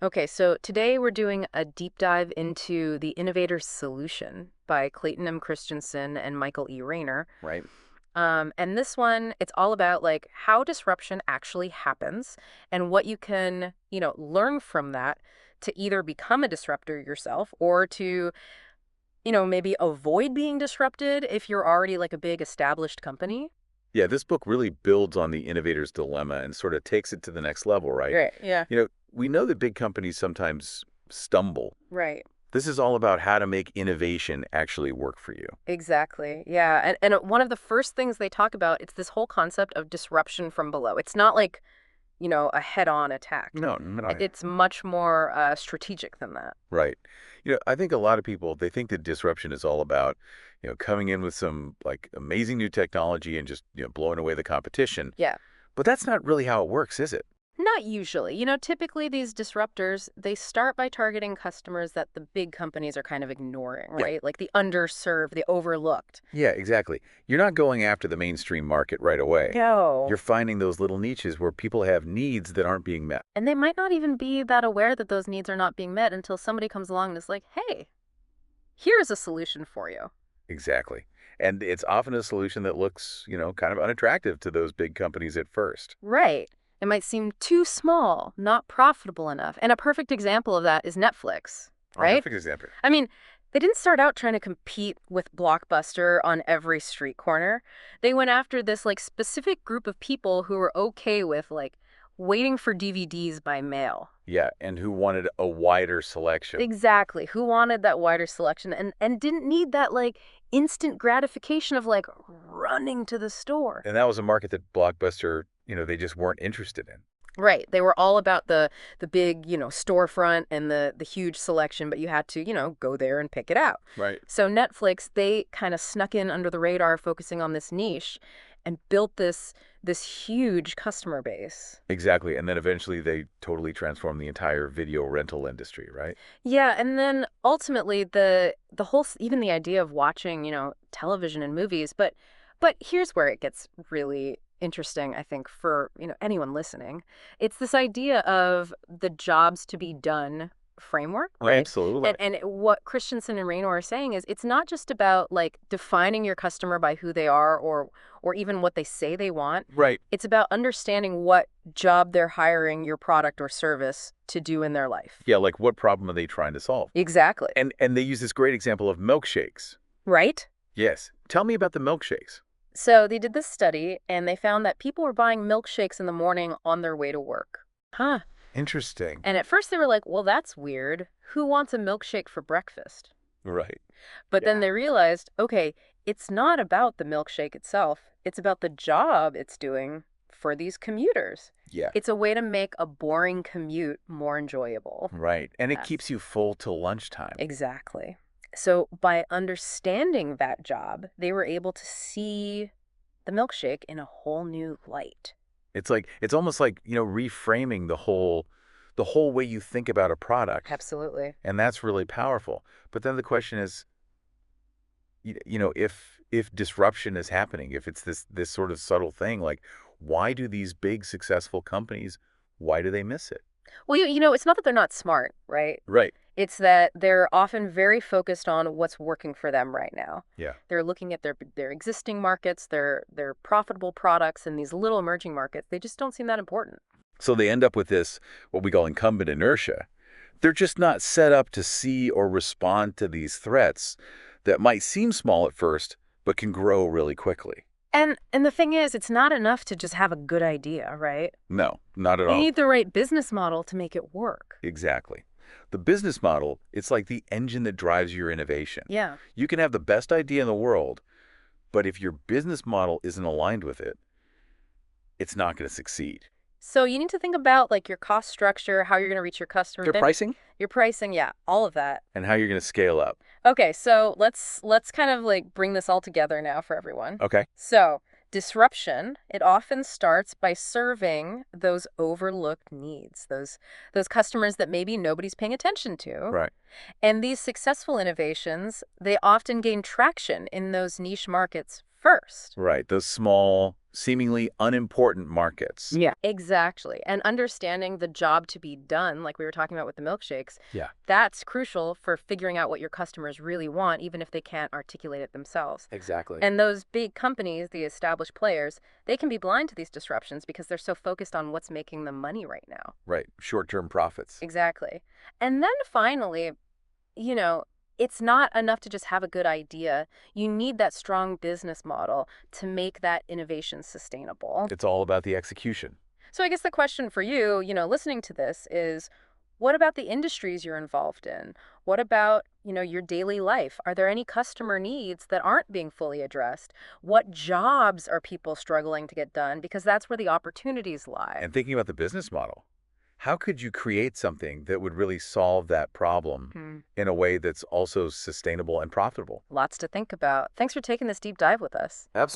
Okay, so today we're doing a deep dive into The Innovator's Solution by Clayton Christensen and Michael Raynor. Right. And this one, it's all about like how disruption actually happens and what you can, learn from that to either become a disruptor yourself or to, maybe avoid being disrupted if you're already like a big established company. Yeah, this book really builds on the innovator's dilemma and sort of takes it to the next level, right? Right. Yeah. We know that big companies sometimes stumble. Right. This is all about how to make innovation actually work for you. Exactly. Yeah. And one of the first things they talk about, it's this whole concept of disruption from below. It's not like, a head-on attack. No, no. It's much more strategic than that. Right. I think a lot of people, they think that disruption is all about, coming in with some like amazing new technology and just, blowing away the competition. Yeah. But that's not really how it works, is it? Not usually. Typically these disruptors, they start by targeting customers that the big companies are kind of ignoring, Yeah. right? Like the underserved, the overlooked. Yeah, exactly. You're not going after the mainstream market right away. No. You're finding those little niches where people have needs that aren't being met. And they might not even be that aware that those needs are not being met until somebody comes along and is like, hey, here's a solution for you. Exactly. And it's often a solution that looks, kind of unattractive to those big companies at first. Right. It might seem too small, not profitable enough. And a perfect example of that is Netflix, right? Perfect example. I mean, they didn't start out trying to compete with Blockbuster on every street corner. They went after this like specific group of people who were okay with like waiting for DVDs by mail. Yeah, and who wanted a wider selection. Exactly. Who wanted that wider selection and didn't need that like instant gratification of like running to the store. And that was a market that Blockbuster, they just weren't interested in. Right. They were all about the big, storefront and the huge selection, but you had to, go there and pick it out. Right. So Netflix, they kind of snuck in under the radar focusing on this niche and built this huge customer base. Exactly. And then eventually they totally transformed the entire video rental industry, right? Yeah, and then ultimately the whole even the idea of watching, television and movies, but here's where it gets really interesting, I think, for, anyone listening. It's this idea of the jobs to be done framework, right? Absolutely. And what Christensen and Raynor are saying is it's not just about like defining your customer by who they are or even what they say they want. Right. It's about understanding what job they're hiring your product or service to do in their life. Yeah, like what problem are they trying to solve? Exactly. And they use this great example of milkshakes. Right? Yes. Tell me about the milkshakes. So they did this study and they found that people were buying milkshakes in the morning on their way to work. Huh. Interesting. And at first they were like, well, that's weird. Who wants a milkshake for breakfast? Right. But then Yeah. they realized, okay, it's not about the milkshake itself. It's about the job it's doing for these commuters. Yeah. It's a way to make a boring commute more enjoyable. Right. And it Yes. keeps you full till lunchtime. Exactly. So by understanding that job, they were able to see the milkshake in a whole new light. It's almost like, reframing the whole way you think about a product. Absolutely. And that's really powerful. But then the question is, if disruption is happening, if it's this sort of subtle thing, like why do these big successful companies, why do they miss it? Well, it's not that they're not smart, right? Right. It's that they're often very focused on what's working for them right now. Yeah. They're looking at their existing markets, their profitable products, and these little emerging markets. They just don't seem that important. So they end up with this, what we call incumbent inertia. They're just not set up to see or respond to these threats that might seem small at first, but can grow really quickly. And the thing is, it's not enough to just have a good idea, right? No, not at You all. need the right business model to make it work. Exactly. The business model, it's like the engine that drives your innovation. Yeah. You can have the best idea in the world, but if your business model isn't aligned with it, it's not going to succeed. So you need to think about like your cost structure, how you're going to reach your customer, Their pricing your pricing, yeah, all of that. and how you're going to scale up. Okay, so let's kind of like bring this all together now for everyone. Okay. So, disruption, it often starts by serving those overlooked needs, those customers that maybe nobody's paying attention to. Right. And these successful innovations, they often gain traction in those niche markets first. Right. Those small, seemingly unimportant markets. Yeah. Exactly. And understanding the job to be done, like we were talking about with the milkshakes, Yeah, that's crucial for figuring out what your customers really want, even if they can't articulate it themselves. exactly. And those big companies, the established players, they can be blind to these disruptions because they're so focused on what's making them money right now. Right, short-term profits. Exactly. And then finally, you know, it's not enough to just have a good idea. You need that strong business model to make that innovation sustainable. It's all about the execution. So I guess the question for you, listening to this is, what about the industries you're involved in? What about, your daily life? Are there any customer needs that aren't being fully addressed? What jobs are people struggling to get done? Because that's where the opportunities lie. And thinking about the business model, how could you create something that would really solve that problem Hmm. in a way that's also sustainable and profitable? Lots to think about. Thanks for taking this deep dive with us. Absolutely.